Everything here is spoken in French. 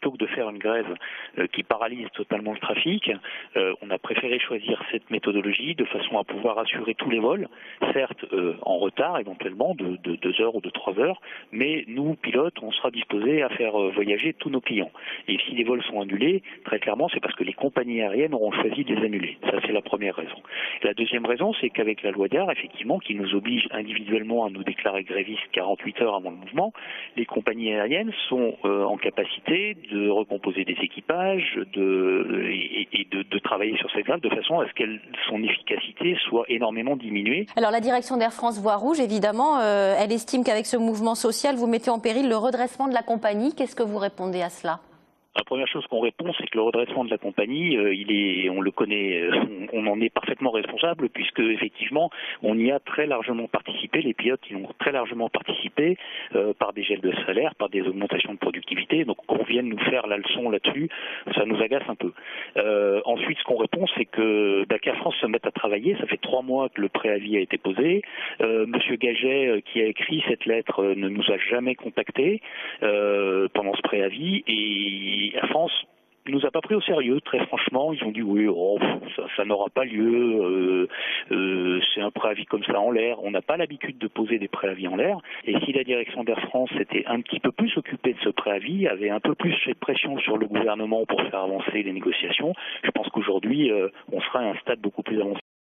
plutôt que de faire une grève qui paralyse totalement le trafic, on a préféré choisir cette méthodologie de façon à pouvoir assurer tous les vols, certes en retard éventuellement de 2 heures ou de 3 heures, mais nous, pilotes, on sera disposés à faire voyager tous nos clients. Et si les vols sont annulés, très clairement, c'est parce que les compagnies aériennes auront choisi de les annuler. Ça, c'est la première raison. La deuxième raison, c'est qu'avec la loi Diard, effectivement, qui nous oblige individuellement à nous déclarer grévistes 48 heures avant le mouvement, les compagnies aériennes sont en capacité de recomposer des équipages et de travailler sur cette grève de façon à ce que son efficacité soit énormément diminuée. Alors la direction d'Air France voit rouge, évidemment. Elle estime qu'avec ce mouvement social, vous mettez en péril le redressement de la compagnie. Qu'est-ce que vous répondez à cela ? La première chose qu'on répond, c'est que le redressement de la compagnie, on le connaît, on en est parfaitement responsable puisque effectivement, on y a très largement participé. Les pilotes y ont très largement participé par des gels de salaire, par des augmentations de productivité. Donc qu'on vienne nous faire la leçon là-dessus, ça nous agace un peu. Ensuite, ce qu'on répond, c'est que qu'Air France se mette à travailler. Ça fait 3 mois que le préavis a été posé. Monsieur Gaget, qui a écrit cette lettre, ne nous a jamais contactés pendant ce préavis et Air France ne nous a pas pris au sérieux, très franchement. Ils ont dit oui, ça n'aura pas lieu, c'est un préavis comme ça en l'air. On n'a pas l'habitude de poser des préavis en l'air. Et si la direction d'Air France était un petit peu plus occupée de ce préavis, avait un peu plus fait pression sur le gouvernement pour faire avancer les négociations, je pense qu'aujourd'hui, on serait à un stade beaucoup plus avancé.